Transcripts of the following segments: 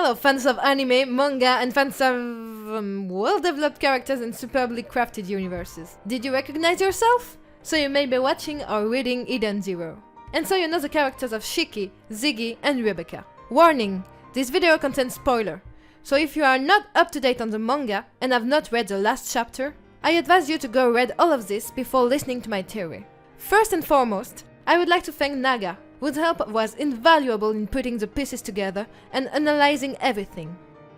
Hello fans of anime, manga, and fans of well-developed characters and superbly crafted universes. Did you recognize yourself? So you may be watching or reading Eden Zero. And so you know the characters of Shiki, Ziggy, and Rebecca. Warning! This video contains spoiler. So if you are not up to date on the manga and have not read the last chapter, I advise you to go read all of this before listening to my theory. First and foremost, I would like to thank Naga, whose help was invaluable in putting the pieces together and analyzing everything.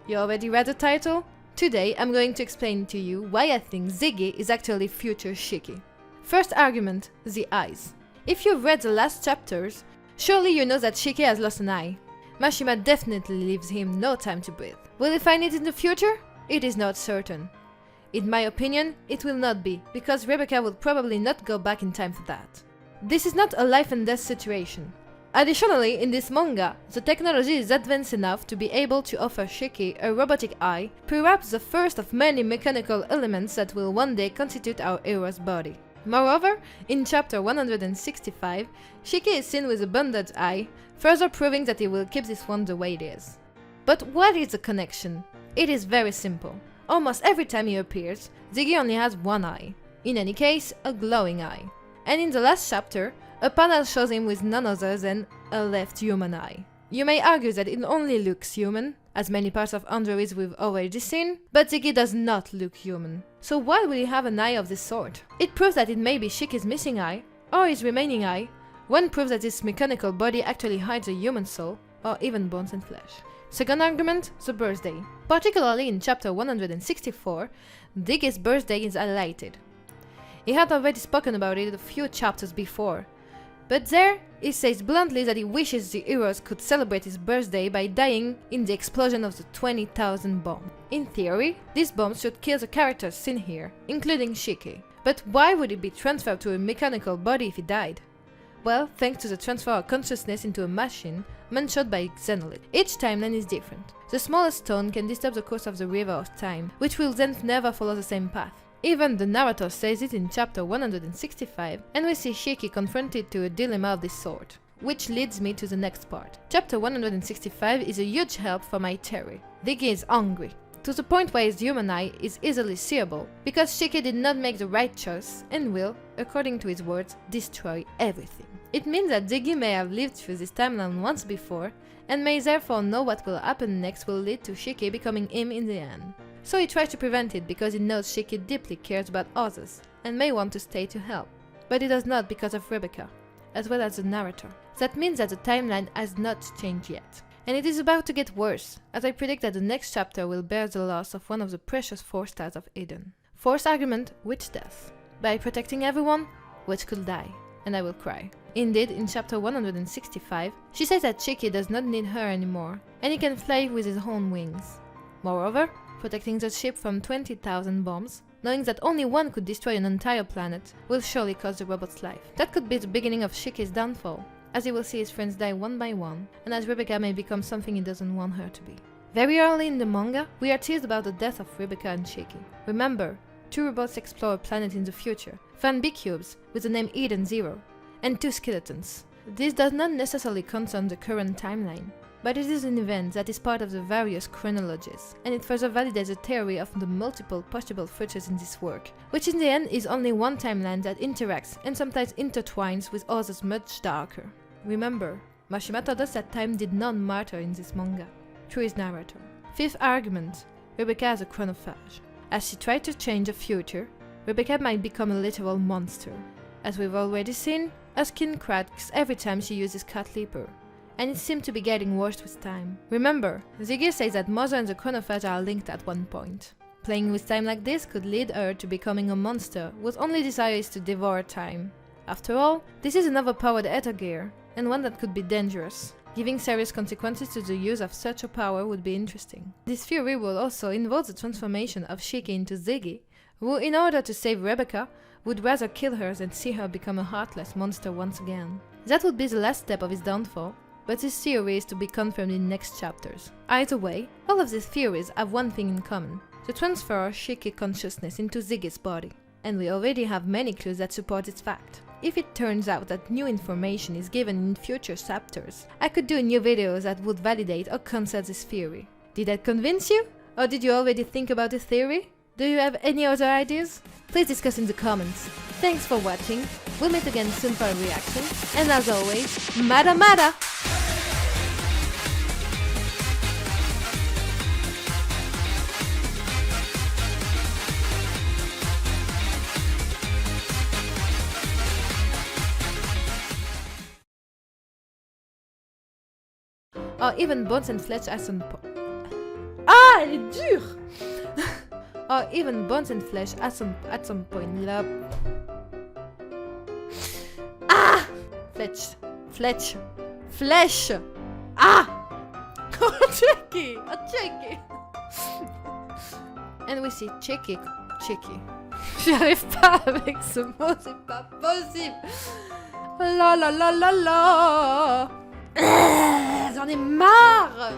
You already read the title? Today I'm going to explain to you why I think Ziggy is actually future Shiki. First argument, the eyes. If you've read the last chapters, surely you know that Shiki has lost an eye. Mashima definitely leaves him no time to breathe. Will he find it in the future? It is not certain. In my opinion, it will not be, because Rebecca will probably not go back in time for that. This is not a life and death situation. Additionally, in this manga, the technology is advanced enough to be able to offer Shiki a robotic eye, perhaps the first of many mechanical elements that will one day constitute our hero's body. Moreover, in chapter 165, Shiki is seen with a bandaged eye, further proving that he will keep this one the way it is. But what is the connection? It is very simple. Almost every time he appears, Ziggy only has one eye. In any case, a glowing eye. And in the last chapter, a panel shows him with none other than a left human eye. You may argue that it only looks human, as many parts of androids we've already seen, but Ziggy does not look human. So why will he have an eye of this sort? It proves that it may be Shiki's missing eye, or his remaining eye. One proves that this mechanical body actually hides a human soul, or even bones and flesh. Second argument, the birthday. Particularly in chapter 164, Ziggy's birthday is highlighted. He had already spoken about it a few chapters before, but there he says bluntly that he wishes the heroes could celebrate his birthday by dying in the explosion of the 20,000 bomb. In theory, these bombs should kill the characters seen here, including Shiki. But why would he be transferred to a mechanical body if he died? Well, thanks to the transfer of consciousness into a machine mentioned by Xenolith. Each timeline is different. The smallest stone can disturb the course of the river of time, which will then never follow the same path. Even the narrator says it in chapter 165, and we see Shiki confronted to a dilemma of this sort. Which leads me to the next part. Chapter 165 is a huge help for my theory. Ziggy is hungry, to the point where his human eye is easily seeable, because Shiki did not make the right choice and will, according to his words, destroy everything. It means that Ziggy may have lived through this timeline once before, and may therefore know what will happen next will lead to Shiki becoming him in the end. So he tries to prevent it because he knows Shiki deeply cares about others, and may want to stay to help. But he does not because of Rebecca, as well as the narrator. That means that the timeline has not changed yet. And it is about to get worse, as I predict that the next chapter will bear the loss of one of the precious 4 stars of Eden. Fourth argument, witch death. By protecting everyone, witch could die, and I will cry. Indeed, in chapter 165, she says that Shiki does not need her anymore, and he can fly with his own wings. Moreover, protecting the ship from 20,000 bombs, knowing that only one could destroy an entire planet, will surely cost the robot's life. That could be the beginning of Shiki's downfall, as he will see his friends die one by one, and as Rebecca may become something he doesn't want her to be. Very early in the manga, we are teased about the death of Rebecca and Shiki. Remember, 2 robots explore a planet in the future, found big cubes with the name Eden Zero, and 2 skeletons. This does not necessarily concern the current timeline, but it is an event that is part of the various chronologies, and it further validates the theory of the multiple possible futures in this work, which in the end is only one timeline that interacts and sometimes intertwines with others much darker. Remember, Mashima told us that time did not matter in this manga, through his narrator. Fifth argument, Rebecca has a chronophage. As she tried to change the future, Rebecca might become a literal monster. As we've already seen, her skin cracks every time she uses Cat Leaper, and it seemed to be getting worse with time. Remember, Ziggy says that Mother and the Chronophage are linked at one point. Playing with time like this could lead her to becoming a monster whose only desire is to devour time. After all, this is an overpowered ether gear, and one that could be dangerous. Giving serious consequences to the use of such a power would be interesting. This theory will also involve the transformation of Shiki into Ziggy, who, in order to save Rebecca, would rather kill her than see her become a heartless monster once again. That would be the last step of his downfall, but this theory is to be confirmed in next chapters. Either way, all of these theories have one thing in common: the transfer of Shiki consciousness into Ziggy's body. And we already have many clues that support this fact. If it turns out that new information is given in future chapters, I could do new videos that would validate or counter this theory. Did that convince you? Or did you already think about the theory? Do you have any other ideas? Please discuss in the comments. Thanks for watching. We'll meet again soon for a reaction. And as always, Mada Mada! Or even bones and flesh at some point. Ah, elle est dure! Or even bones and flesh at some point. Là. Ah! Flèche! Ah! Checky! Checky! And we see checky. J'y arrive pas avec ce mot, c'est pas possible! La la la la la! J'en ai marre!